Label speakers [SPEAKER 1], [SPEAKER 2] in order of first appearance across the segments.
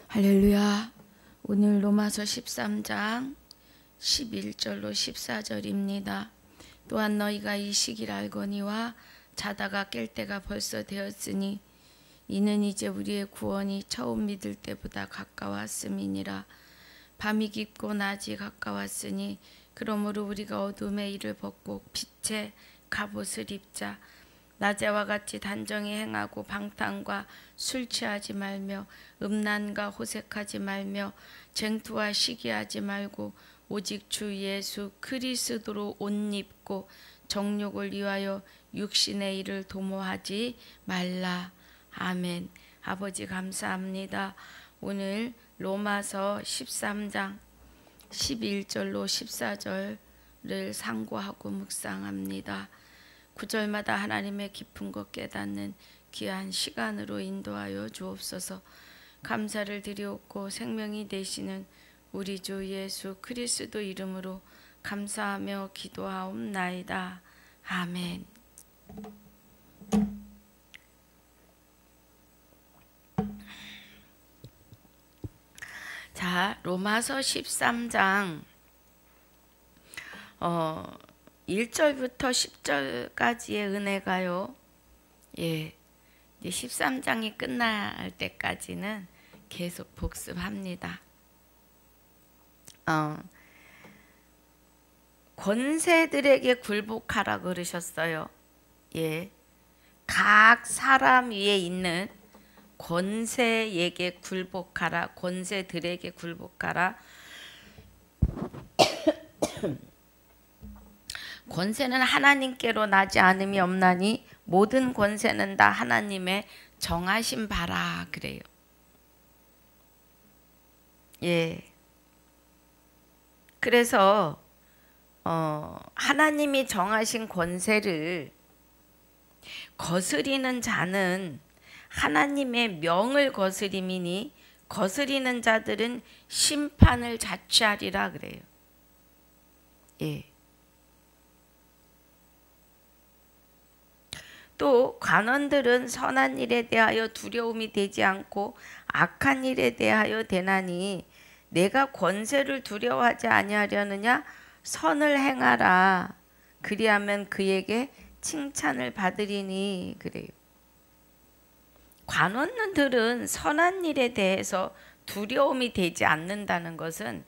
[SPEAKER 1] 할렐루야. 오늘 로마서 13장 11절로 14절입니다. 또한 너희가 이 시기를 알거니와 자다가 깰 때가 벌써 되었으니 이는 이제 우리의 구원이 처음 믿을 때보다 가까웠음이니라. 밤이 깊고 낮이 가까웠으니 그러므로 우리가 어둠의 일을 벗고 빛의 갑옷을 입자. 낮에와 같이 단정히 행하고 방탕과 술 취하지 말며 음란과 호색하지 말며 쟁투와 시기하지 말고 오직 주 예수 그리스도로 옷 입고 정욕을 위하여 육신의 일을 도모하지 말라. 아멘. 아버지 감사합니다. 오늘 로마서 13장 11절로 14절을 상고하고 묵상합니다. 구절마다 하나님의 깊은 것 깨닫는 귀한 시간으로 인도하여 주옵소서. 감사를 드리옵고 생명이 되시는 우리 주 예수 그리스도 이름으로 감사하며 기도하옵나이다. 아멘. 자, 로마서 13장 1절부터 10절까지의 은혜가요. 이제 13장이 끝날 때까지는 계속 복습합니다. 권세들에게 굴복하라 그러셨어요. 각 사람 위에 있는 권세에게 굴복하라. 권세들에게 굴복하라. 권세는 하나님께로 나지 않음이 없나니 모든 권세는 다 하나님의 정하신 바라 그래요. 그래서 하나님이 정하신 권세를 거스리는 자는 하나님의 명을 거스림이니 거스리는 자들은 심판을 자취하리라 그래요. 또 관원들은 선한 일에 대하여 두려움이 되지 않고 악한 일에 대하여 되나니 내가 권세를 두려워하지 아니하려느냐. 선을 행하라. 그리하면 그에게 칭찬을 받으리니 그래요. 관원들은 선한 일에 대해서 두려움이 되지 않는다는 것은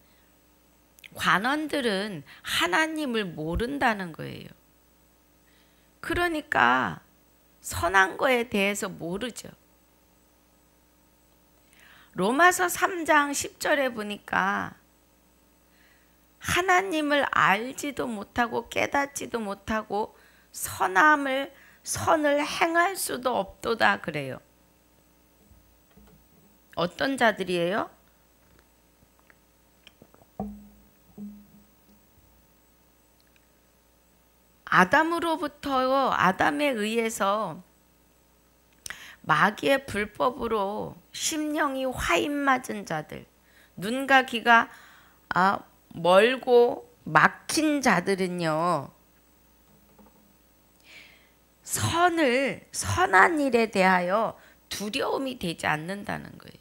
[SPEAKER 1] 관원들은 하나님을 모른다는 거예요. 그러니까 선한 거에 대해서 모르죠. 로마서 3장 10절에 보니까 하나님을 알지도 못하고 깨닫지도 못하고 선을 행할 수도 없도다 그래요. 어떤 자들이에요? 아담에 의해서 마귀의 불법으로 심령이 화인 맞은 자들, 눈과 귀가 멀고 막힌 자들은요, 선한 일에 대하여 두려움이 되지 않는다는 거예요.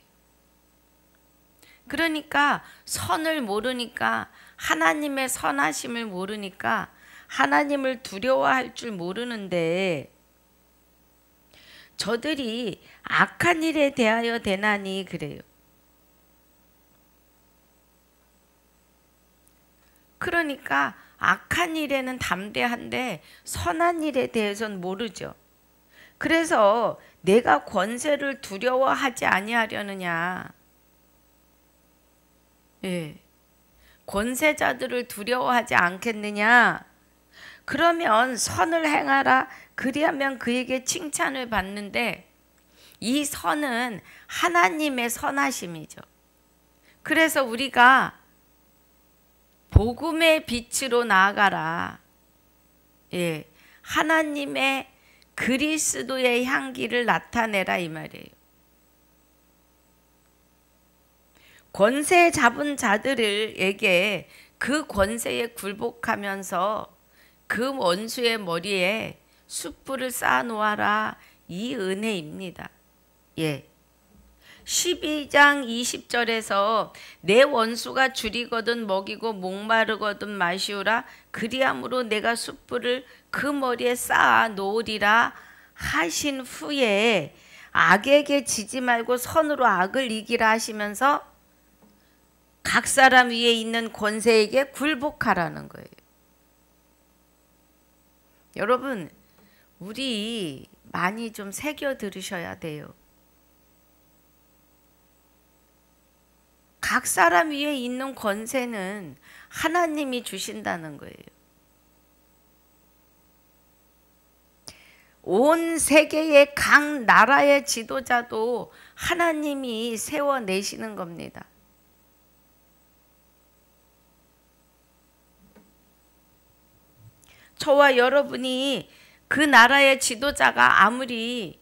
[SPEAKER 1] 그러니까 선을 모르니까, 하나님의 선하심을 모르니까 하나님을 두려워할 줄 모르는데, 저들이 악한 일에 대하여 되나니 그래요. 그러니까 악한 일에는 담대한데 선한 일에 대해서는 모르죠. 그래서 내가 권세를 두려워하지 아니하려느냐. 권세자들을 두려워하지 않겠느냐. 그러면 선을 행하라. 그리하면 그에게 칭찬을 받는데 이 선은 하나님의 선하심이죠. 그래서 우리가 복음의 빛으로 나아가라. 하나님의 그리스도의 향기를 나타내라 이 말이에요. 권세 잡은 자들에게 그 권세에 굴복하면서 그 원수의 머리에 숯불을 쌓아 놓아라. 이 은혜입니다. 12장 20절에서 내 원수가 줄이거든 먹이고 목마르거든 마시우라 그리함으로 내가 숯불을 그 머리에 쌓아 놓으리라 하신 후에 악에게 지지 말고 선으로 악을 이기라 하시면서 각 사람 위에 있는 권세에게 굴복하라는 거예요. 여러분, 우리 많이 좀 새겨 들으셔야 돼요. 각 사람 위에 있는 권세는 하나님이 주신다는 거예요. 온 세계의 각 나라의 지도자도 하나님이 세워내시는 겁니다. 저와 여러분이 그 나라의 지도자가 아무리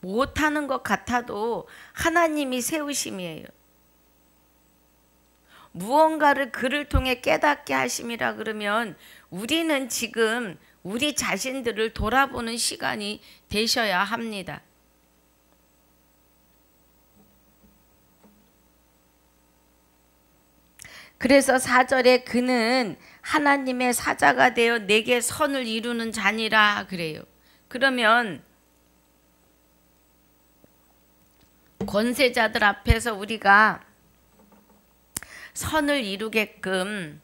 [SPEAKER 1] 못하는 것 같아도 하나님이 세우심이에요. 무언가를 그를 통해 깨닫게 하심이라 그러면 우리는 지금 우리 자신들을 돌아보는 시간이 되셔야 합니다. 그래서 4절에 그는 하나님의 사자가 되어 내게 선을 이루는 자니라 그래요. 그러면 권세자들 앞에서 우리가 선을 이루게끔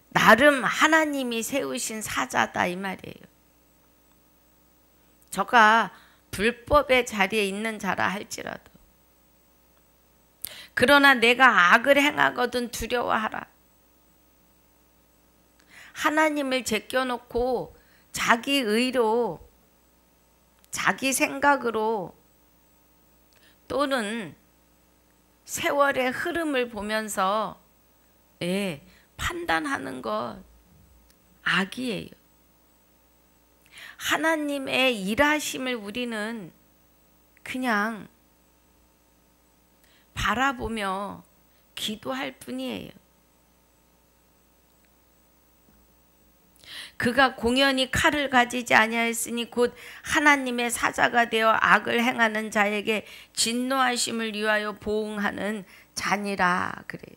[SPEAKER 1] 나름 하나님이 세우신 사자다 이 말이에요. 저가 불법의 자리에 있는 자라 할지라도 그러나 내가 악을 행하거든 두려워하라. 하나님을 제껴놓고 자기 의로 자기 생각으로 또는 세월의 흐름을 보면서 판단하는 것 악이에요. 하나님의 일하심을 우리는 그냥 바라보며 기도할 뿐이에요. 그가 공연히 칼을 가지지 아니하였으니 곧 하나님의 사자가 되어 악을 행하는 자에게 진노하심을 위하여 보응하는 자니라 그래요.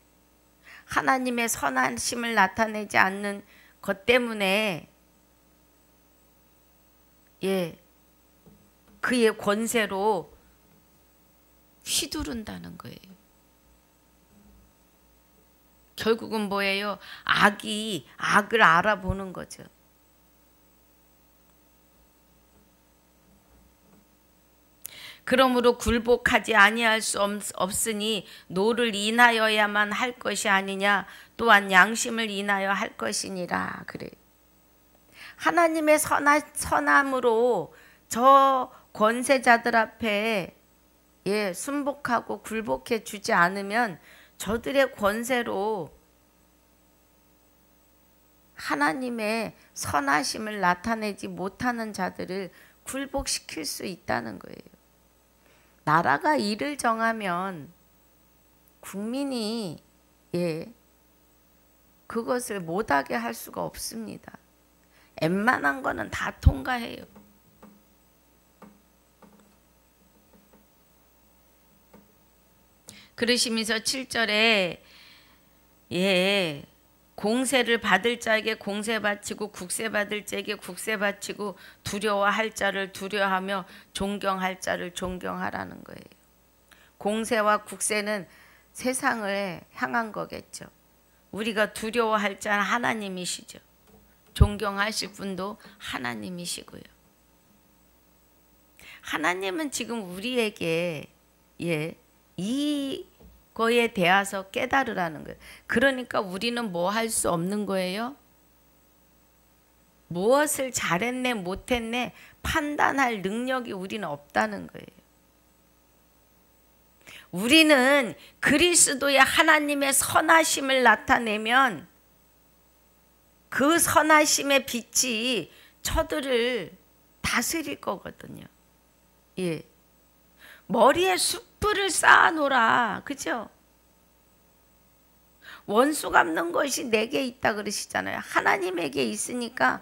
[SPEAKER 1] 하나님의 선하심을 나타내지 않는 것 때문에 그의 권세로 휘두른다는 거예요. 결국은 뭐예요? 악이 악을 알아보는 거죠. 그러므로 굴복하지 아니할 수 없으니 노를 인하여야만 할 것이 아니냐 또한 양심을 인하여 할 것이니라 그래요. 하나님의 선함으로 저 권세자들 앞에 순복하고 굴복해 주지 않으면 저들의 권세로 하나님의 선하심을 나타내지 못하는 자들을 굴복시킬 수 있다는 거예요. 나라가 일을 정하면 국민이 그것을 못하게 할 수가 없습니다. 웬만한 거는 다 통과해요. 그러시면서 7절에 공세를 받을 자에게 공세 바치고 국세 받을 자에게 국세 바치고 두려워할 자를 두려워하며 존경할 자를 존경하라는 거예요. 공세와 국세는 세상을 향한 거겠죠. 우리가 두려워할 자는 하나님이시죠. 존경하실 분도 하나님이시고요. 하나님은 지금 우리에게 이거에 대해서 깨달으라는 거예요. 그러니까 우리는 뭐 할 수 없는 거예요? 무엇을 잘했네 못했네 판단할 능력이 우리는 없다는 거예요. 우리는 그리스도의 하나님의 선하심을 나타내면 그 선하심의 빛이 저들을 다스릴 거거든요. 머리에 숯불을 쌓아놓으라. 그죠? 원수 갚는 것이 내게 있다 그러시잖아요. 하나님에게 있으니까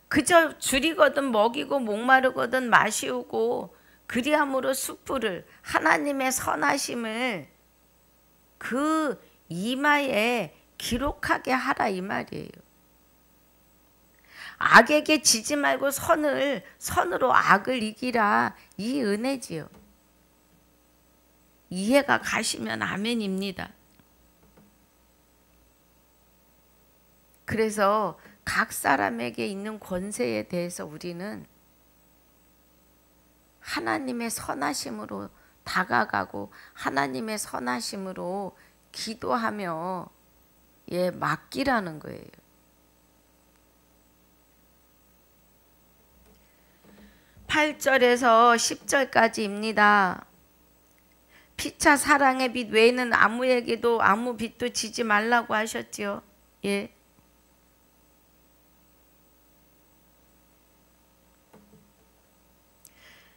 [SPEAKER 1] 그저 줄이거든 먹이고 목마르거든 마시우고 그리함으로 숯불을 하나님의 선하심을 그 이마에 기록하게 하라 이 말이에요. 악에게 지지 말고 선으로 악을 이기라 이 은혜지요. 이해가 가시면 아멘입니다. 그래서 각 사람에게 있는 권세에 대해서 우리는 하나님의 선하심으로 다가가고 하나님의 선하심으로 기도하며 맡기라는 거예요. (8절에서) (10절까지입니다) 피차 사랑의 빛 외에는 아무에게도 아무 빛도 지지 말라고 하셨지요. 예.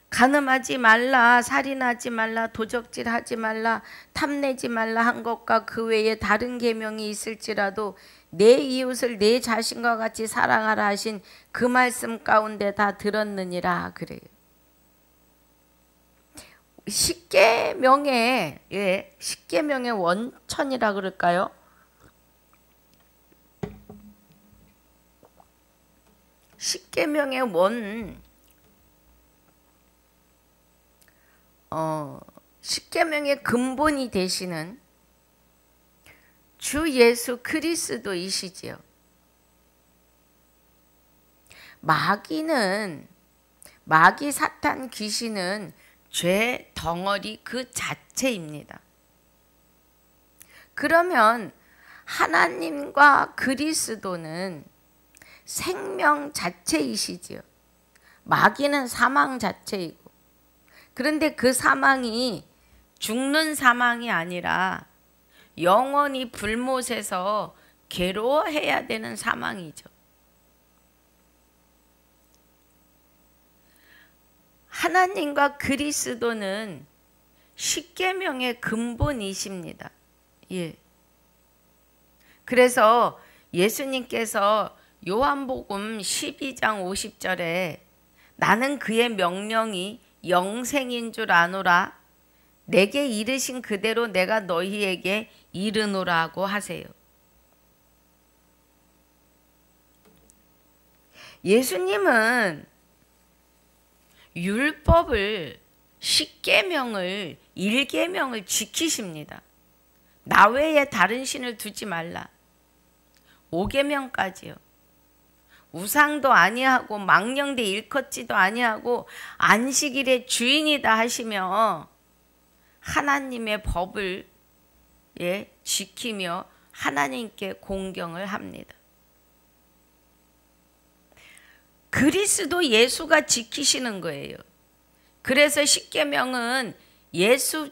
[SPEAKER 1] 간음하지 말라, 살인하지 말라, 도적질하지 말라, 탐내지 말라 한 것과 그 외에 다른 계명이 있을지라도 내 이웃을 내 자신과 같이 사랑하라 하신 그 말씀 가운데 다 들었느니라 그래요. 십계명의 십계명의 원천이라 그럴까요? 십계명의 십계명의 근본이 되시는 주 예수 그리스도이시지요. 마귀 사탄 귀신은 죄 덩어리 그 자체입니다. 그러면 하나님과 그리스도는 생명 자체이시지요. 마귀는 사망 자체이고, 그런데 그 사망이 죽는 사망이 아니라 영원히 불못에서 괴로워해야 되는 사망이죠. 하나님과 그리스도는 십계명의 근본이십니다. 예. 그래서 예수님께서 요한복음 12장 50절에 나는 그의 명령이 영생인 줄 아노라 내게 이르신 그대로 내가 너희에게 이르노라고 하세요. 예수님은 율법을 십계명을 1계명을 지키십니다. 나 외에 다른 신을 두지 말라. 5계명까지요. 우상도 아니하고 망령되 일컫지도 아니하고 안식일의 주인이다 하시며 하나님의 법을 지키며 하나님께 공경을 합니다. 그리스도 예수가 지키시는 거예요. 그래서 십계명은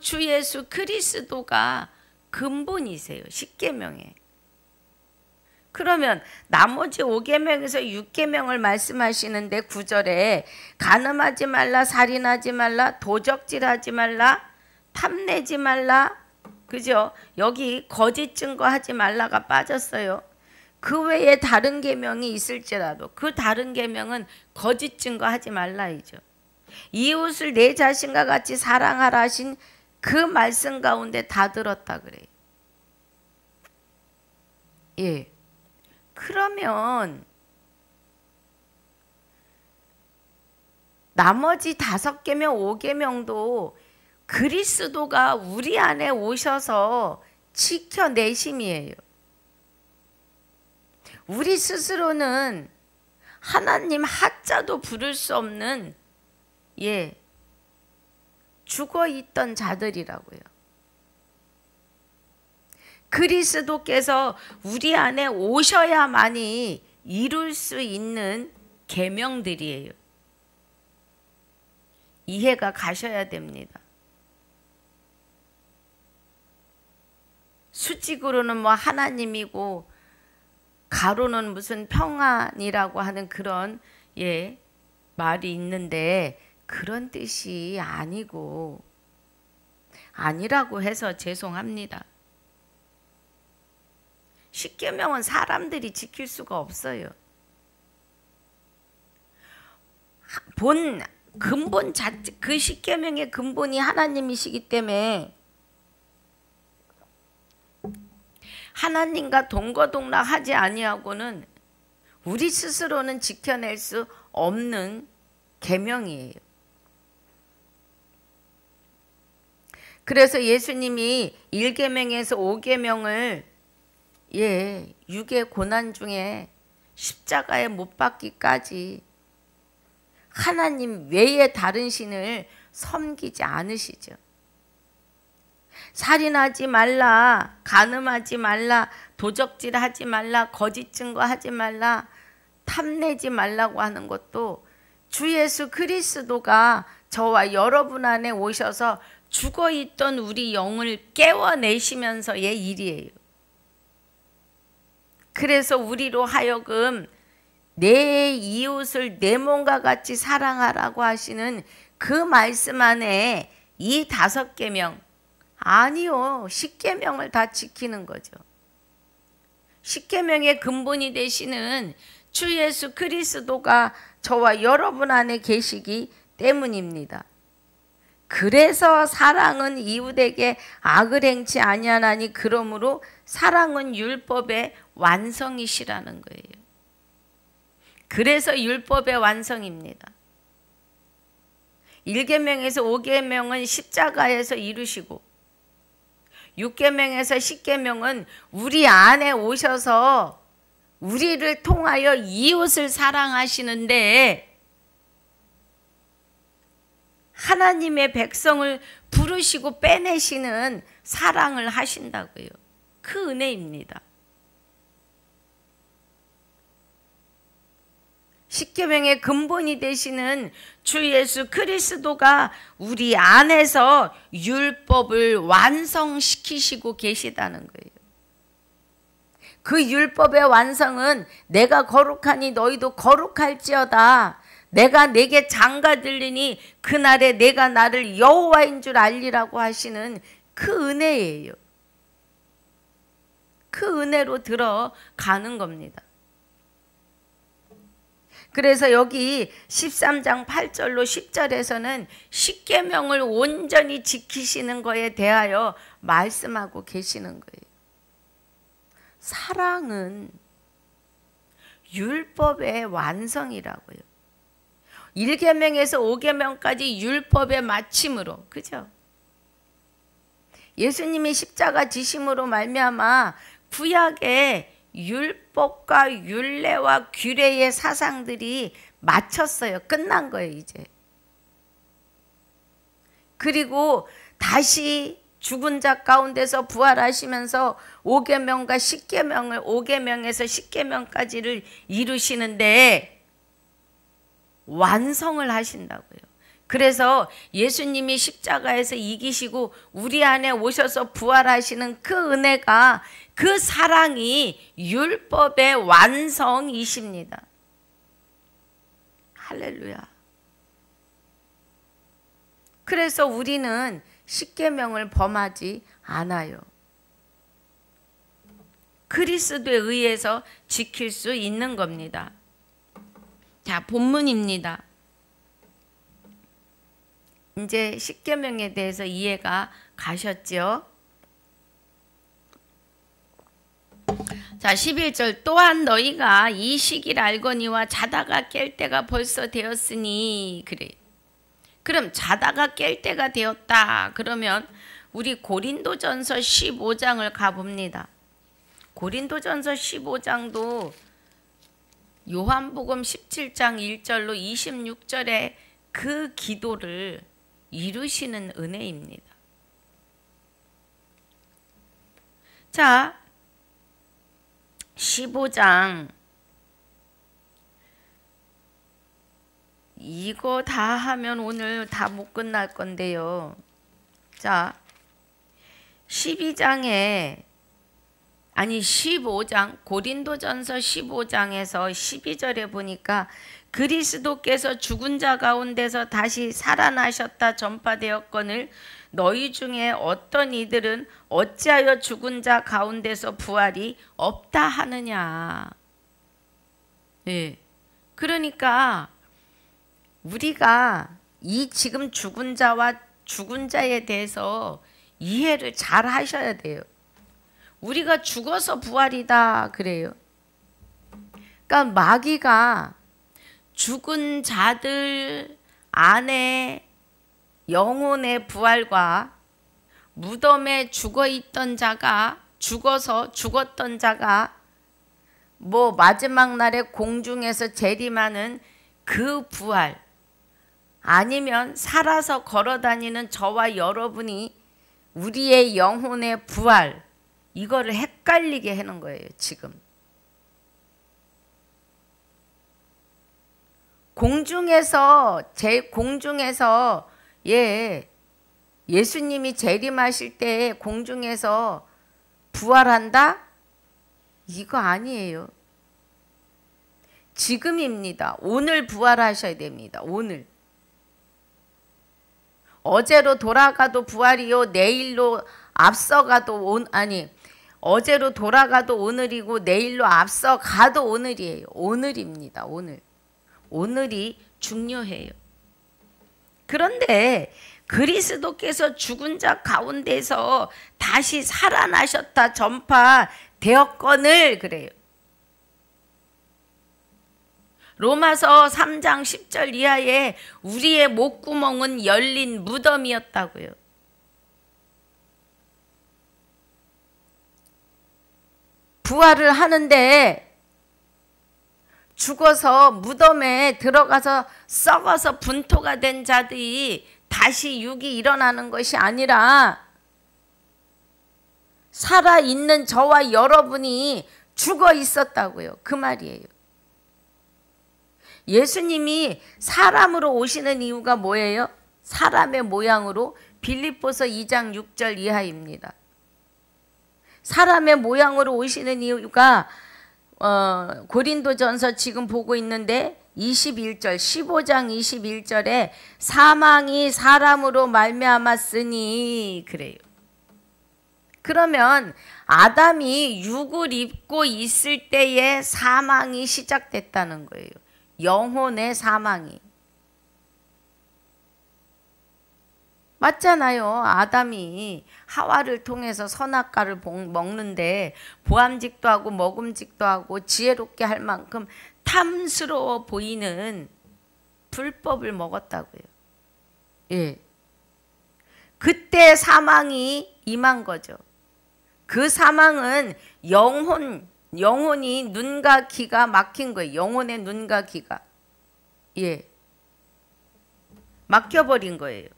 [SPEAKER 1] 주 예수 그리스도가 근본이세요. 십계명에. 그러면 나머지 5계명에서 6계명을 말씀하시는데 9절에 간음하지 말라, 살인하지 말라, 도적질하지 말라, 탐내지 말라, 그죠? 여기 거짓 증거하지 말라가 빠졌어요. 그 외에 다른 계명이 있을지라도 그 다른 계명은 거짓 증거하지 말라이죠. 이웃을 내 자신과 같이 사랑하라 하신 그 말씀 가운데 다 들었다 그래요. 예. 그러면 나머지 5계명, 5계명도 그리스도가 우리 안에 오셔서 지켜내심이에요. 우리 스스로는 하나님 하자도 부를 수 없는 죽어있던 자들이라고요. 그리스도께서 우리 안에 오셔야만이 이룰 수 있는 계명들이에요. 이해가 가셔야 됩니다. 수직으로는 뭐 하나님이고 가로는 무슨 평안이라고 하는 그런 말이 있는데 그런 뜻이 아니고 아니라고 해서 죄송합니다. 십계명은 사람들이 지킬 수가 없어요. 근본 자체, 그 십계명의 근본이 하나님이시기 때문에 하나님과 동거동락하지 아니하고는 우리 스스로는 지켜낼 수 없는 계명이에요. 그래서 예수님이 1계명에서 5계명을 6의 고난 중에 십자가에 못 박기까지 하나님 외에 다른 신을 섬기지 않으시죠. 살인하지 말라, 간음하지 말라, 도적질하지 말라, 거짓 증거하지 말라, 탐내지 말라고 하는 것도 주 예수 그리스도가 저와 여러분 안에 오셔서 죽어있던 우리 영을 깨워내시면서의 일이에요. 그래서 우리로 하여금 내 이웃을 내 몸과 같이 사랑하라고 하시는 그 말씀 안에 이 5계명, 아니요, 10계명을 다 지키는 거죠. 10계명의 근본이 되시는 주 예수 그리스도가 저와 여러분 안에 계시기 때문입니다. 그래서 사랑은 이웃에게 악을 행치 아니하나니 그러므로 사랑은 율법의 완성이시라는 거예요. 그래서 율법의 완성입니다. 1계명에서 5계명은 십자가에서 이루시고 6계명에서 10계명은 우리 안에 오셔서 우리를 통하여 이웃을 사랑하시는데 하나님의 백성을 부르시고 빼내시는 사랑을 하신다고요. 그 은혜입니다. 10계명의 근본이 되시는 주 예수 그리스도가 우리 안에서 율법을 완성시키시고 계시다는 거예요. 그 율법의 완성은 내가 거룩하니 너희도 거룩할지어다. 내가 내게 장가 들리니 그날에 내가 나를 여호와인 줄 알리라고 하시는 그 은혜예요. 그 은혜로 들어가는 겁니다. 그래서 여기 13장 8절로 10절에서는 10계명을 온전히 지키시는 것에 대하여 말씀하고 계시는 거예요. 사랑은 율법의 완성이라고요. 1계명에서 5계명까지 율법의 마침으로, 그죠? 예수님이 십자가 지심으로 말미암아 구약의 율법과 율례와 규례의 사상들이 마쳤어요. 끝난 거예요, 이제. 그리고 다시 죽은 자 가운데서 부활하시면서 5계명과 10계명을 5계명에서 10계명까지를 이루시는데 완성을 하신다고요. 그래서 예수님이 십자가에서 이기시고 우리 안에 오셔서 부활하시는 그 은혜가, 그 사랑이 율법의 완성이십니다. 할렐루야. 그래서 우리는 10계명을 범하지 않아요. 그리스도에 의해서 지킬 수 있는 겁니다. 자, 본문입니다. 이제 10계명에 대해서 이해가 가셨죠? 자, 11절 또한 너희가 이 시기를 알거니와 자다가 깰 때가 벌써 되었으니 그래요. 그럼 자다가 깰 때가 되었다. 그러면 우리 고린도전서 15장을 가봅니다. 고린도전서 15장도 요한복음 17장 1절로 26절에 그 기도를 이루시는 은혜입니다. 자, 15장 이거 다 하면 오늘 다 못 끝날 건데요. 자, 15장 고린도전서 15장에서 12절에 보니까 그리스도께서 죽은 자 가운데서 다시 살아나셨다 전파되었거늘 너희 중에 어떤 이들은 어찌하여 죽은 자 가운데서 부활이 없다 하느냐. 네. 그러니까 우리가 이 지금 죽은 자와 죽은 자에 대해서 이해를 잘 하셔야 돼요. 우리가 죽어서 부활이다 그래요. 그러니까 마귀가 죽은 자들 안에 영혼의 부활과 무덤에 죽어있던 자가 죽어서 죽었던 자가 뭐 마지막 날에 공중에서 재림하는 그 부활, 아니면 살아서 걸어다니는 저와 여러분이 우리의 영혼의 부활, 이거를 헷갈리게 하는 거예요. 지금 공중에서 예수님이 재림하실 때 공중에서 부활한다? 이거 아니에요. 지금입니다. 오늘 부활하셔야 됩니다. 오늘. 어제로 돌아가도 부활이요. 내일로 앞서가도 어제로 돌아가도 오늘이고 내일로 앞서가도 오늘이에요. 오늘입니다. 오늘. 오늘이 중요해요. 그런데 그리스도께서 죽은 자 가운데서 다시 살아나셨다 전파되었거늘 그래요. 로마서 3장 10절 이하에 우리의 목구멍은 열린 무덤이었다고요. 부활을 하는데 죽어서 무덤에 들어가서 썩어서 분토가 된 자들이 다시 육이 일어나는 것이 아니라 살아있는 저와 여러분이 죽어 있었다고요. 그 말이에요. 예수님이 사람으로 오시는 이유가 뭐예요? 사람의 모양으로. 빌립보서 2장 6절 이하입니다. 사람의 모양으로 오시는 이유가 고린도전서 지금 보고 있는데 21절 15장 21절에 사망이 사람으로 말미암았으니 그래요. 그러면 아담이 육을 입고 있을 때에 사망이 시작됐다는 거예요. 영혼의 사망이. 맞잖아요. 아담이 하와를 통해서 선악과를 먹는데 보암직도 하고 먹음직도 하고 지혜롭게 할 만큼 탐스러워 보이는 불법을 먹었다고요. 예. 그때 사망이 임한 거죠. 그 사망은 영혼이 눈과 귀가 막힌 거예요. 영혼의 눈과 귀가. 예. 막혀버린 거예요.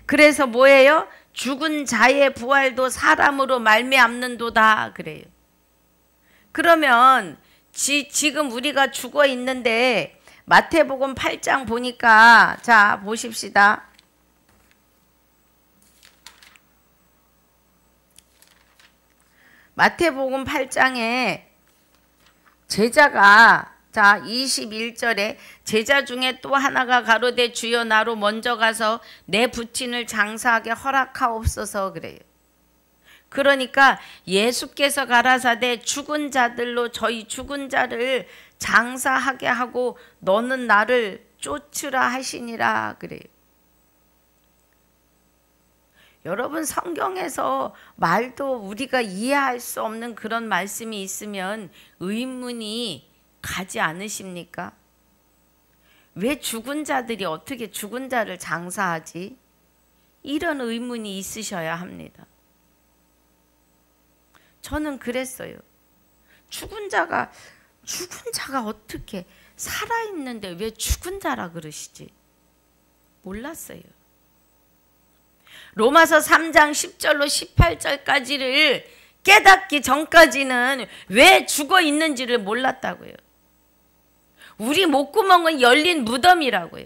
[SPEAKER 1] 그래서 뭐예요? 죽은 자의 부활도 사람으로 말미암는도다 그래요. 그러면 지금 우리가 죽어 있는데 마태복음 8장 보니까 자 보십시다. 마태복음 8장에 제자가 자 21절에 제자 중에 또 하나가 가로되 주여 나로 먼저 가서 내 부친을 장사하게 허락하옵소서 그래요. 그러니까 예수께서 가라사대 죽은 자들로 저희 죽은 자를 장사하게 하고 너는 나를 쫓으라 하시니라 그래요. 여러분 성경에서 말도 우리가 이해할 수 없는 그런 말씀이 있으면 의문이 가지 않으십니까? 왜 죽은 자들이 어떻게 죽은 자를 장사하지? 이런 의문이 있으셔야 합니다. 저는 그랬어요. 죽은 자가 어떻게 살아있는데 왜 죽은 자라 그러시지? 몰랐어요. 로마서 3장 10절로 18절까지를 깨닫기 전까지는 왜 죽어 있는지를 몰랐다고요. 우리 목구멍은 열린 무덤이라고요.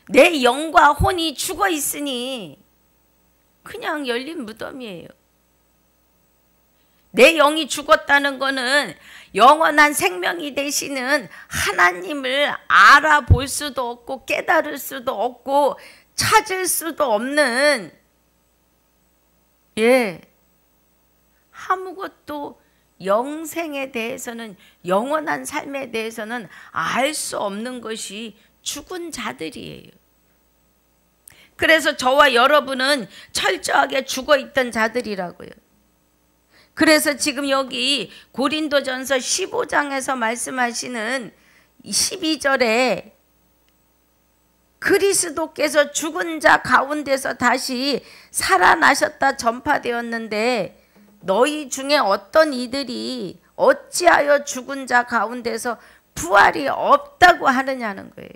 [SPEAKER 1] 내 영과 혼이 죽어 있으니 그냥 열린 무덤이에요. 내 영이 죽었다는 거는 영원한 생명이 되시는 하나님을 알아볼 수도 없고 깨달을 수도 없고 찾을 수도 없는 아무것도 영생에 대해서는, 영원한 삶에 대해서는 알 수 없는 것이 죽은 자들이에요. 그래서 저와 여러분은 철저하게 죽어있던 자들이라고요. 그래서 지금 여기 고린도전서 15장에서 말씀하시는 12절에 그리스도께서 죽은 자 가운데서 다시 살아나셨다 전파되었는데 너희 중에 어떤 이들이 어찌하여 죽은 자 가운데서 부활이 없다고 하느냐는 거예요.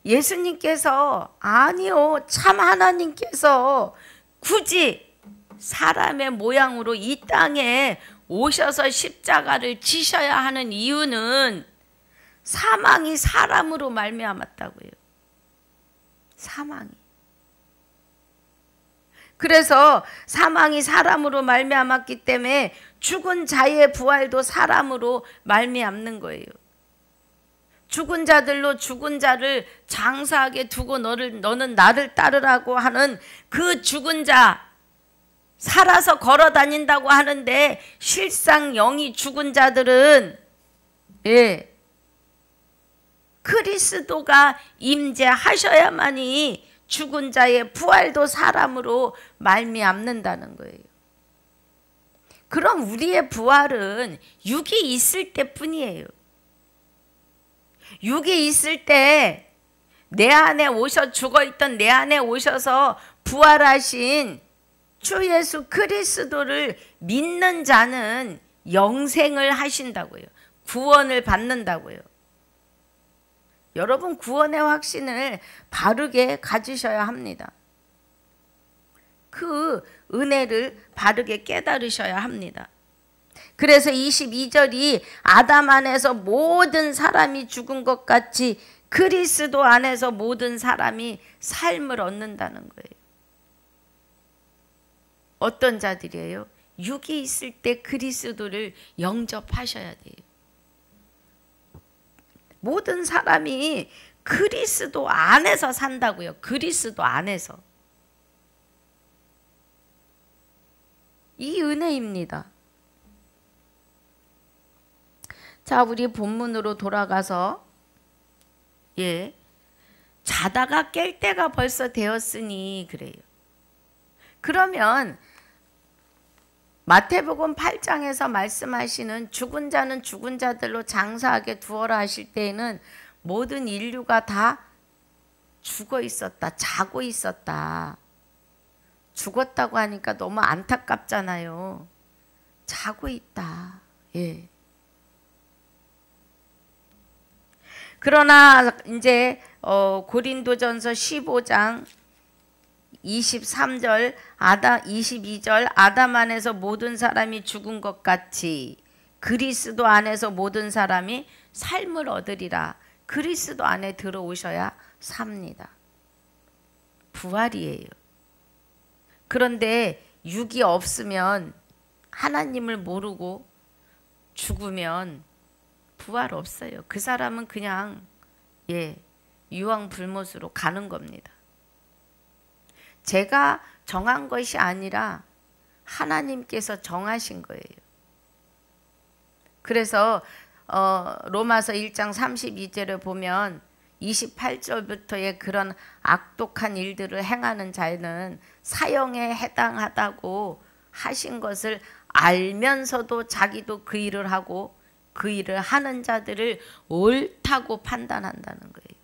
[SPEAKER 1] 예수님께서, 아니요, 참 하나님께서 굳이 사람의 모양으로 이 땅에 오셔서 십자가를 지셔야 하는 이유는 사망이 사람으로 말미암았다고요. 사망이. 그래서 사망이 사람으로 말미암았기 때문에 죽은 자의 부활도 사람으로 말미암는 거예요. 죽은 자들로 죽은 자를 장사하게 두고 너는 나를 따르라고 하는 그 죽은 자, 살아서 걸어 다닌다고 하는데 실상 영이 죽은 자들은 그리스도가 임재하셔야만이 죽은 자의 부활도 사람으로 말미암는다는 거예요. 그럼 우리의 부활은 육이 있을 때뿐이에요. 육이 있을 때 내 안에 죽어있던 내 안에 오셔서 부활하신 주 예수 그리스도를 믿는 자는 영생을 하신다고요. 구원을 받는다고요. 여러분, 구원의 확신을 바르게 가지셔야 합니다. 그 은혜를 바르게 깨달으셔야 합니다. 그래서 22절이 아담 안에서 모든 사람이 죽은 것 같이 그리스도 안에서 모든 사람이 삶을 얻는다는 거예요. 어떤 자들이에요? 육이 있을 때 그리스도를 영접하셔야 돼요. 모든 사람이 그리스도 안에서 산다고요. 그리스도 안에서. 이 은혜입니다. 자, 우리 본문으로 돌아가서 자다가 깰 때가 벌써 되었으니 그래요. 그러면 마태복음 8장에서 말씀하시는 죽은 자는 죽은 자들로 장사하게 두어라 하실 때에는 모든 인류가 다 죽어 있었다, 자고 있었다. 죽었다고 하니까 너무 안타깝잖아요. 자고 있다. 그러나 이제 고린도전서 15장 23절 22절 아담 안에서 모든 사람이 죽은 것 같이 그리스도 안에서 모든 사람이 삶을 얻으리라. 그리스도 안에 들어오셔야 삽니다. 부활이에요. 그런데 육이 없으면, 하나님을 모르고 죽으면 부활 없어요. 그 사람은 그냥 유황불못으로 가는 겁니다. 제가 정한 것이 아니라 하나님께서 정하신 거예요. 그래서 로마서 1장 32절에 보면 28절부터의 그런 악독한 일들을 행하는 자는 사형에 해당하다고 하신 것을 알면서도 자기도 그 일을 하고 그 일을 하는 자들을 옳다고 판단한다는 거예요.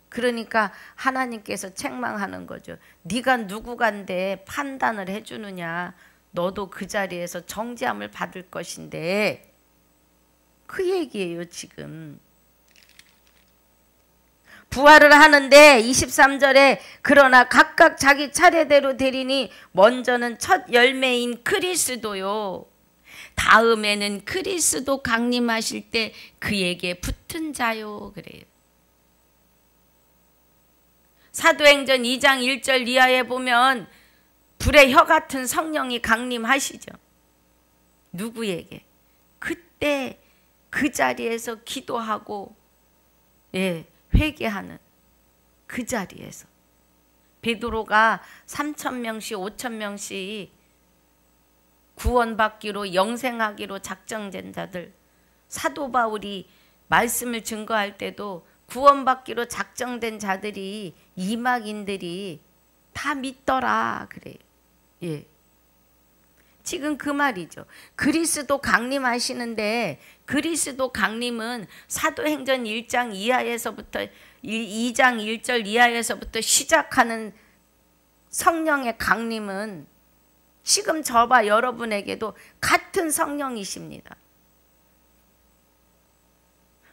[SPEAKER 1] 그러니까 하나님께서 책망하는 거죠. 네가 누구간데 판단을 해주느냐. 너도 그 자리에서 정죄함을 받을 것인데, 그 얘기예요 지금. 부활을 하는데 23절에 그러나 각각 자기 차례대로 되리니 먼저는 첫 열매인 그리스도요. 다음에는 그리스도 강림하실 때 그에게 붙은 자요. 그래요. 사도행전 2장 1절 이하에 보면 불의 혀 같은 성령이 강림하시죠. 누구에게? 그때 그 자리에서 기도하고 회개하는 그 자리에서 베드로가 3,000명씩 5,000명씩 구원받기로 영생하기로 작정된 자들, 사도 바울이 말씀을 증거할 때도 구원받기로 작정된 자들이, 이막인들이 다 믿더라 그래요. 예. 지금 그 말이죠. 그리스도 강림하시는데, 그리스도 강림은 사도행전 1장 이하에서부터 2장 1절 이하에서부터 시작하는 성령의 강림은 지금 저와 여러분에게도 같은 성령이십니다.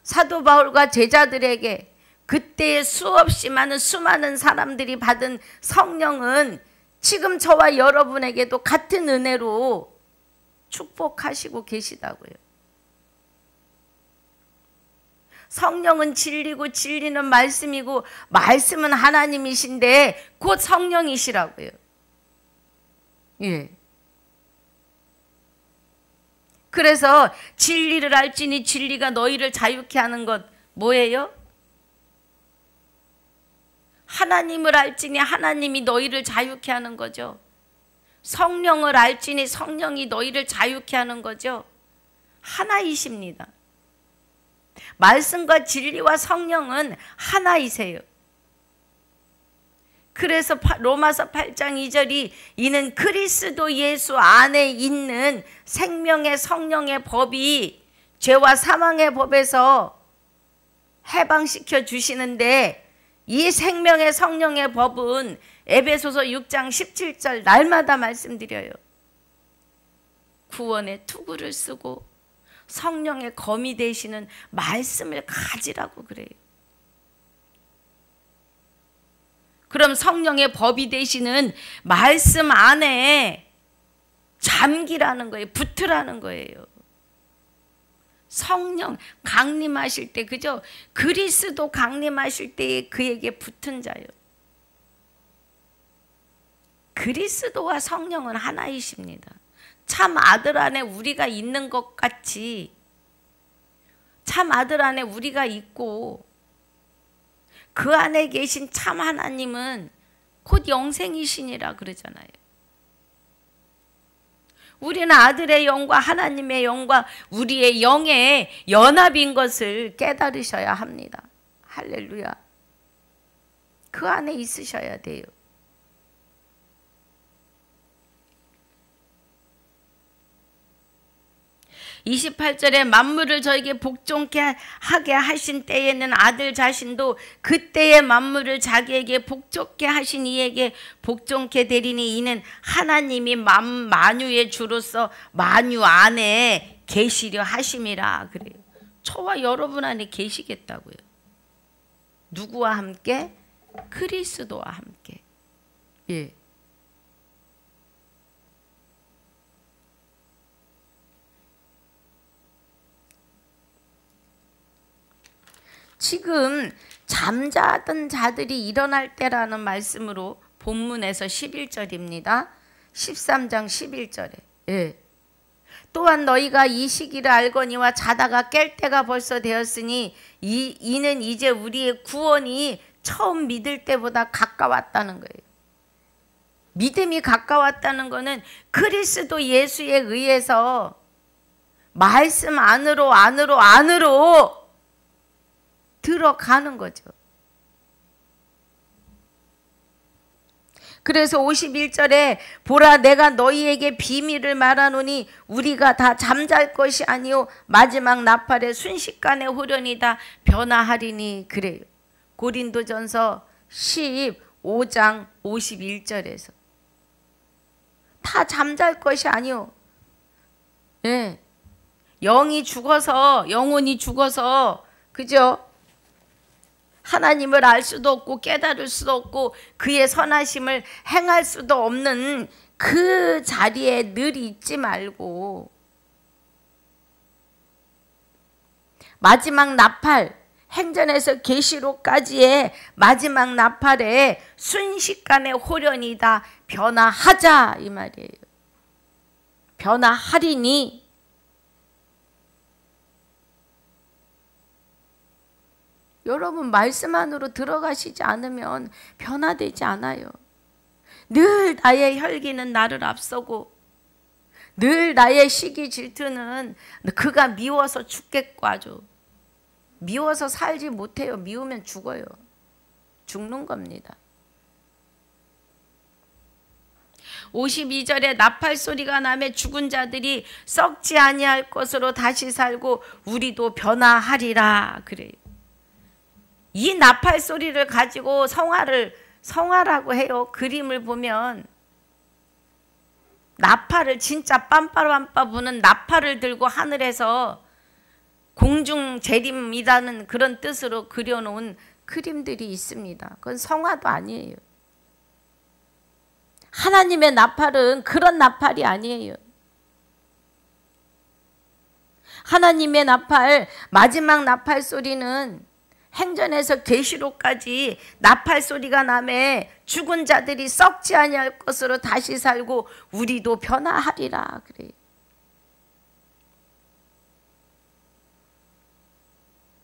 [SPEAKER 1] 사도 바울과 제자들에게 그때의 수없이 많은 수많은 사람들이 받은 성령은 지금 저와 여러분에게도 같은 은혜로 축복하시고 계시다고요. 성령은 진리고 진리는 말씀이고 말씀은 하나님이신데 곧 성령이시라고요. 예. 그래서 진리를 알지니 진리가 너희를 자유케 하는 것 뭐예요? 하나님을 알지니 하나님이 너희를 자유케 하는 거죠. 성령을 알지니 성령이 너희를 자유케 하는 거죠. 하나이십니다. 말씀과 진리와 성령은 하나이세요. 그래서 로마서 8장 2절이 이는 그리스도 예수 안에 있는 생명의 성령의 법이 죄와 사망의 법에서 해방시켜 주시는데, 이 생명의 성령의 법은 에베소서 6장 17절 날마다 말씀드려요. 구원의 투구를 쓰고 성령의 검이 되시는 말씀을 가지라고 그래요. 그럼 성령의 법이 되시는 말씀 안에 잠기라는 거예요. 붙으라는 거예요. 성령 강림하실 때, 그죠? 그리스도 강림하실 때에 그에게 붙은 자요. 그리스도와 성령은 하나이십니다. 참 아들 안에 우리가 있는 것 같이 참 아들 안에 우리가 있고, 그 안에 계신 참 하나님은 곧 영생이시니라 그러잖아요. 우리는 아들의 영과 하나님의 영과 우리의 영의 연합인 것을 깨달으셔야 합니다. 할렐루야. 그 안에 있으셔야 돼요. 28절에 만물을 저에게 복종케 하게 하신 때에는 아들 자신도 그때의 만물을 자기에게 복종케 하신 이에게 복종케 되리니 이는 하나님이 만유의 주로서 만유 안에 계시려 하심이라 그래요. 저와 여러분 안에 계시겠다고요. 누구와 함께? 그리스도와 함께. 예. 지금 잠자던 자들이 일어날 때라는 말씀으로 본문에서 11절입니다. 13장 11절에. 예. 또한 너희가 이 시기를 알거니와 자다가 깰 때가 벌써 되었으니 이는 이제 우리의 구원이 처음 믿을 때보다 가까웠다는 거예요. 믿음이 가까웠다는 것은 그리스도 예수에 의해서 말씀 안으로 들어가는 거죠. 그래서 51절에 보라 내가 너희에게 비밀을 말하노니 우리가 다 잠잘 것이 아니요 마지막 나팔의 순식간에 후련이다 변화하리니 그래요. 고린도전서 15장 51절에서 다 잠잘 것이 아니요. 네. 영혼이 죽어서 그죠? 하나님을 알 수도 없고 깨달을 수도 없고 그의 선하심을 행할 수도 없는 그 자리에 늘 있지 말고 마지막 나팔, 행전에서 계시록까지의 마지막 나팔에 순식간에 호련이다 변화하자 이 말이에요. 변화하리니 여러분 말씀 안으로 들어가시지 않으면 변화되지 않아요. 늘 나의 혈기는 나를 앞서고 늘 나의 시기 질투는 그가 미워서 죽겠고 아주 미워서 살지 못해요. 미우면 죽어요. 죽는 겁니다. 52절에 나팔 소리가 나매 죽은 자들이 썩지 아니할 것으로 다시 살고 우리도 변화하리라 그래요. 이 나팔 소리를 가지고 성화라고 해요. 그림을 보면 나팔을 진짜 빰빠빰빠 부는 나팔을 들고 하늘에서 공중 재림이라는 그런 뜻으로 그려놓은 그림들이 있습니다. 그건 성화도 아니에요. 하나님의 나팔은 그런 나팔이 아니에요. 하나님의 나팔, 마지막 나팔 소리는 행전에서 계시록까지 나팔 소리가 나매 죽은 자들이 썩지 아니할 것으로 다시 살고 우리도 변화하리라 그래요.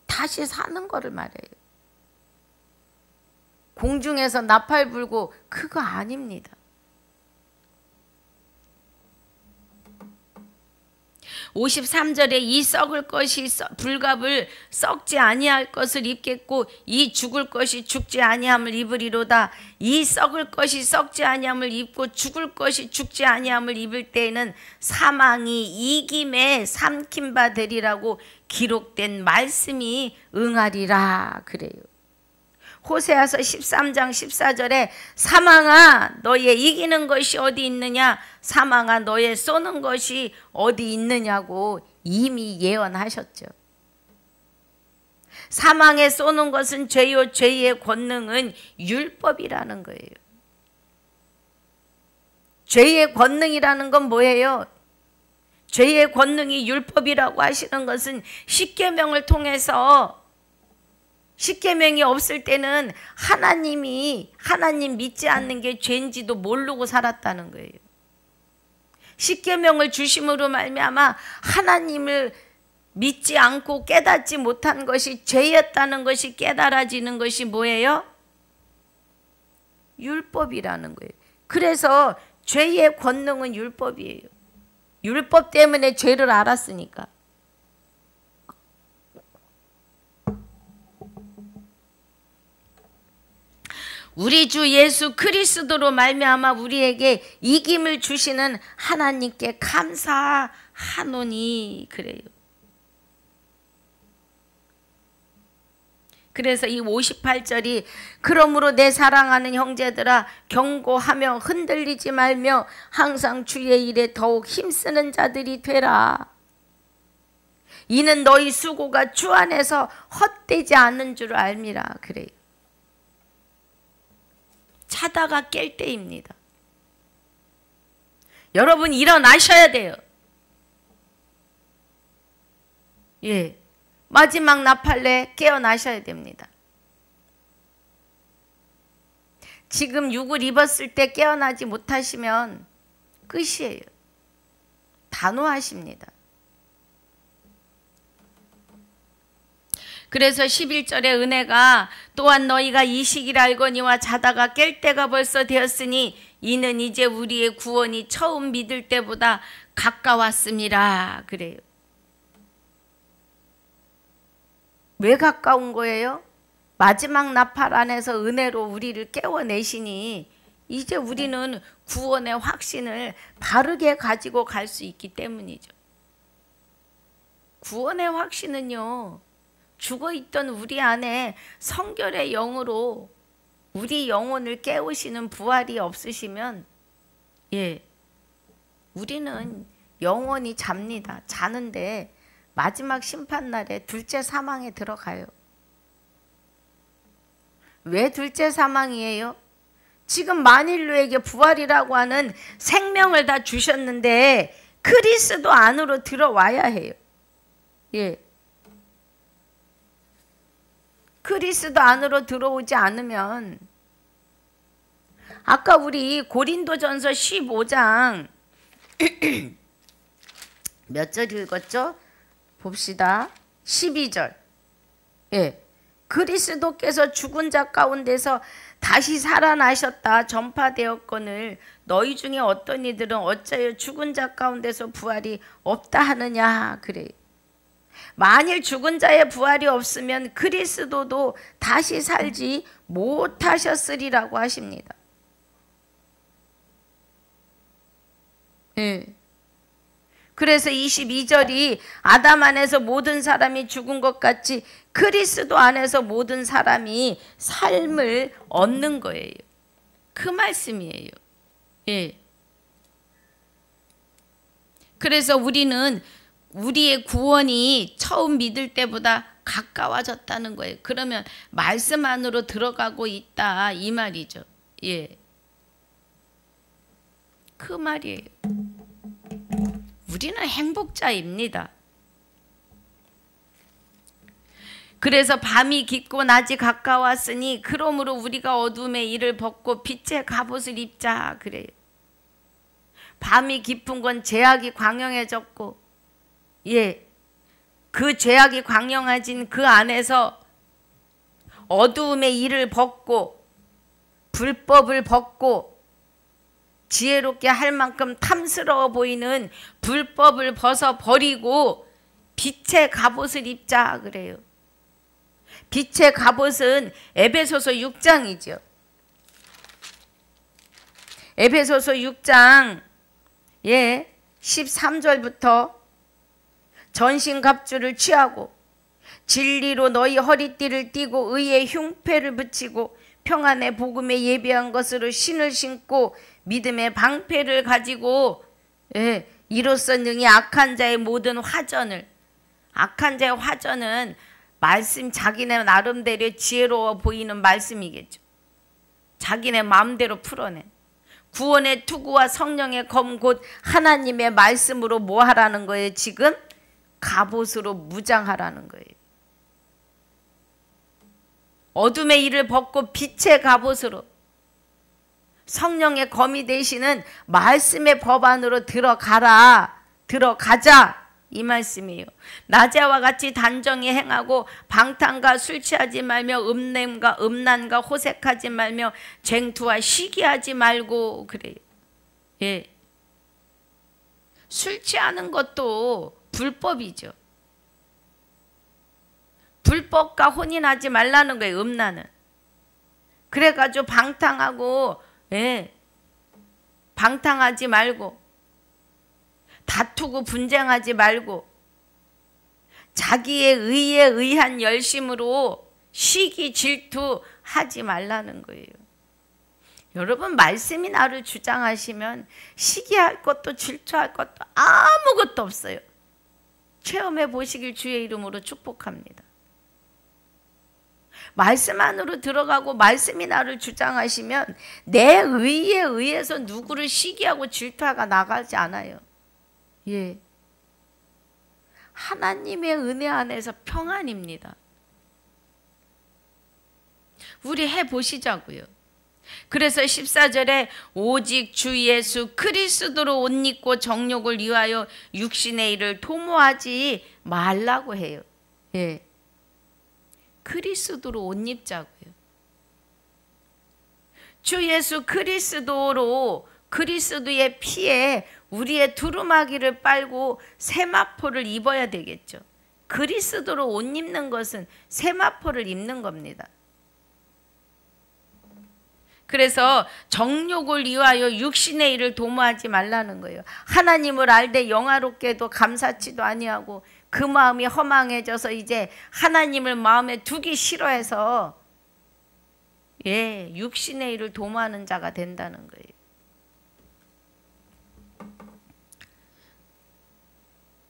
[SPEAKER 1] 다시 사는 거를 말해요. 공중에서 나팔 불고 그거 아닙니다. 53절에 이 썩을 것이 불갑을 썩지 아니할 것을 입겠고 이 죽을 것이 죽지 아니함을 입으리로다. 이 썩을 것이 썩지 아니함을 입고 죽을 것이 죽지 아니함을 입을 때에는 사망이 이김에 삼킨 바 되리라고 기록된 말씀이 응하리라 그래요. 호세아서 13장 14절에 사망아 너의 이기는 것이 어디 있느냐, 사망아 너의 쏘는 것이 어디 있느냐고 이미 예언하셨죠. 사망에 쏘는 것은 죄요, 죄의 권능은 율법이라는 거예요. 죄의 권능이라는 건 뭐예요? 죄의 권능이 율법이라고 하시는 것은 십계명을 통해서, 십계명이 없을 때는 하나님 믿지 않는 게 죄인지도 모르고 살았다는 거예요. 십계명을 주심으로 말미암아 하나님을 믿지 않고 깨닫지 못한 것이 죄였다는 것이 깨달아지는 것이 뭐예요? 율법이라는 거예요. 그래서 죄의 권능은 율법이에요. 율법 때문에 죄를 알았으니까. 우리 주 예수 그리스도로 말미암아 우리에게 이김을 주시는 하나님께 감사하노니 그래요. 그래서 이 58절이 그러므로 내 사랑하는 형제들아 경고하며 흔들리지 말며 항상 주의 일에 더욱 힘쓰는 자들이 되라. 이는 너희 수고가 주 안에서 헛되지 않는 줄 알미라 그래요. 자다가 깰 때입니다. 여러분 일어나셔야 돼요. 예, 마지막 나팔에 깨어나셔야 됩니다. 지금 육을 입었을 때 깨어나지 못하시면 끝이에요. 단호하십니다. 그래서 11절의 은혜가 또한 너희가 이 시기를 알거니와 자다가 깰 때가 벌써 되었으니 이는 이제 우리의 구원이 처음 믿을 때보다 가까웠음이라 그래요. 왜 가까운 거예요? 마지막 나팔 안에서 은혜로 우리를 깨워내시니 이제 우리는 구원의 확신을 바르게 가지고 갈 수 있기 때문이죠. 구원의 확신은요, 죽어있던 우리 안에 성결의 영으로 우리 영혼을 깨우시는 부활이 없으시면 우리는 영원히 잡니다. 자는데 마지막 심판날에 둘째 사망에 들어가요. 왜 둘째 사망이에요? 지금 만일로에게 부활이라고 하는 생명을 다 주셨는데 그리스도 안으로 들어와야 해요. 그리스도 안으로 들어오지 않으면, 아까 우리 고린도전서 15장 몇 절 읽었죠? 봅시다. 12절. 그리스도께서 죽은 자 가운데서 다시 살아나셨다 전파되었거늘 너희 중에 어떤 이들은 어찌하여 죽은 자 가운데서 부활이 없다 하느냐 그래. 만일 죽은 자의 부활이 없으면 그리스도도 다시 살지 못하셨으리라고 하십니다. 예. 그래서 22절이 아담 안에서 모든 사람이 죽은 것 같이 그리스도 안에서 모든 사람이 삶을 얻는 거예요. 그 말씀이에요. 예. 그래서 우리는 우리의 구원이 처음 믿을 때보다 가까워졌다는 거예요. 그러면 말씀 안으로 들어가고 있다 이 말이죠. 예. 그 말이에요. 우리는 행복자입니다. 그래서 밤이 깊고 낮이 가까웠으니 그러므로 우리가 어둠의 일을 벗고 빛의 갑옷을 입자 그래요. 밤이 깊은 건 죄악이 광영해졌고 예, 그 죄악이 광영해진 그 안에서 어두움의 일을 벗고 불법을 벗고 지혜롭게 할 만큼 탐스러워 보이는 불법을 벗어버리고 빛의 갑옷을 입자 그래요. 빛의 갑옷은 에베소서 6장이죠. 에베소서 6장 13절부터 전신갑주를 취하고 진리로 너희 허리띠를 띠고 의의 흉패를 붙이고 평안의 복음에 예비한 것으로 신을 신고 믿음의 방패를 가지고 이로써 능히 악한 자의 모든 화전을 악한 자의 화전은 말씀 자기네 나름대로 지혜로워 보이는 말씀이겠죠. 자기네 마음대로 풀어낸 구원의 투구와 성령의 검 곧 하나님의 말씀으로 뭐 하라는 거예요? 지금 갑옷으로 무장하라는 거예요. 어둠의 일을 벗고 빛의 갑옷으로 성령의 검이 되시는 말씀의 법 안으로 들어가자 이 말씀이에요. 낮에와 같이 단정히 행하고 방탕과 술 취하지 말며 음란과 호색하지 말며 쟁투와 시기하지 말고 그래요. 예. 술 취하는 것도 불법이죠. 불법과 혼인하지 말라는 거예요. 음란은. 그래가지고 방탕하고 방탕하지 말고 다투고 분쟁하지 말고 자기의 의에 의한 열심으로 시기 질투하지 말라는 거예요. 여러분 말씀이 나를 주장하시면 시기할 것도 질투할 것도 아무것도 없어요. 체험해 보시길 주의 이름으로 축복합니다. 말씀 안으로 들어가고 말씀이 나를 주장하시면 내 의에 의해서 누구를 시기하고 질투하가 나가지 않아요. 예. 하나님의 은혜 안에서 평안입니다. 우리 해보시자고요. 그래서 14절에 오직 주 예수 그리스도로 옷 입고 정욕을 위하여 육신의 일을 도모하지 말라고 해요. 예. 그리스도로 옷 입자고요. 주 예수 그리스도로 그리스도의 피에 우리의 두루마기를 빨고 세마포를 입어야 되겠죠. 그리스도로 옷 입는 것은 세마포를 입는 겁니다. 그래서 정욕을 위하여 육신의 일을 도모하지 말라는 거예요. 하나님을 알되 영화롭게도 감사치도 아니하고 그 마음이 허망해져서 이제 하나님을 마음에 두기 싫어해서 육신의 일을 도모하는 자가 된다는 거예요.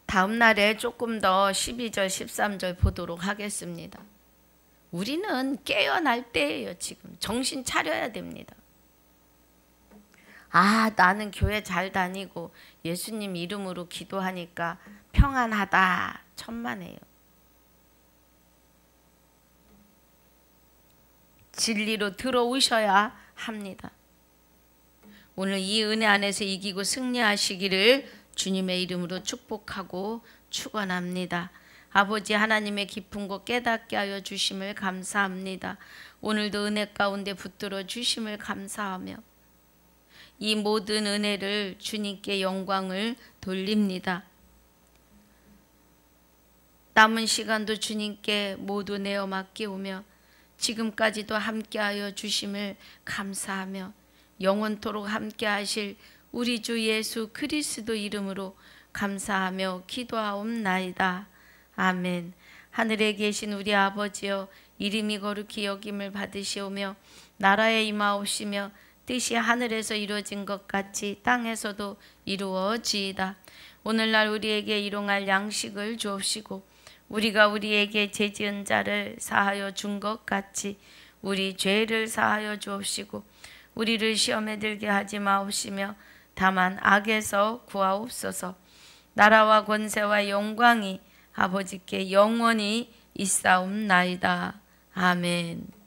[SPEAKER 1] 다음 날에 조금 더 12절 13절 보도록 하겠습니다. 우리는 깨어날 때예요. 지금 정신 차려야 됩니다. 나는 교회 잘 다니고 예수님 이름으로 기도하니까 평안하다. 천만에요. 진리로 들어오셔야 합니다. 오늘 이 은혜 안에서 이기고 승리하시기를 주님의 이름으로 축복하고 축원합니다. 아버지 하나님의 깊은 곳 깨닫게 하여 주심을 감사합니다. 오늘도 은혜 가운데 붙들어 주심을 감사하며 이 모든 은혜를 주님께 영광을 돌립니다. 남은 시간도 주님께 모두 내어 맡기오며 지금까지도 함께하여 주심을 감사하며 영원토록 함께하실 우리 주 예수 그리스도 이름으로 감사하며 기도하옵나이다. 아멘. 하늘에 계신 우리 아버지여, 이름이 거룩히 여김을 받으시오며 나라에 임하옵시며 뜻이 하늘에서 이루어진 것 같이 땅에서도 이루어지이다. 오늘날 우리에게 일용할 양식을 주옵시고 우리가 우리에게 죄지은 자를 사하여 준 것 같이 우리 죄를 사하여 주옵시고 우리를 시험에 들게 하지 마옵시며 다만 악에서 구하옵소서. 나라와 권세와 영광이 아버지께 영원히 있사옵나이다. 아멘.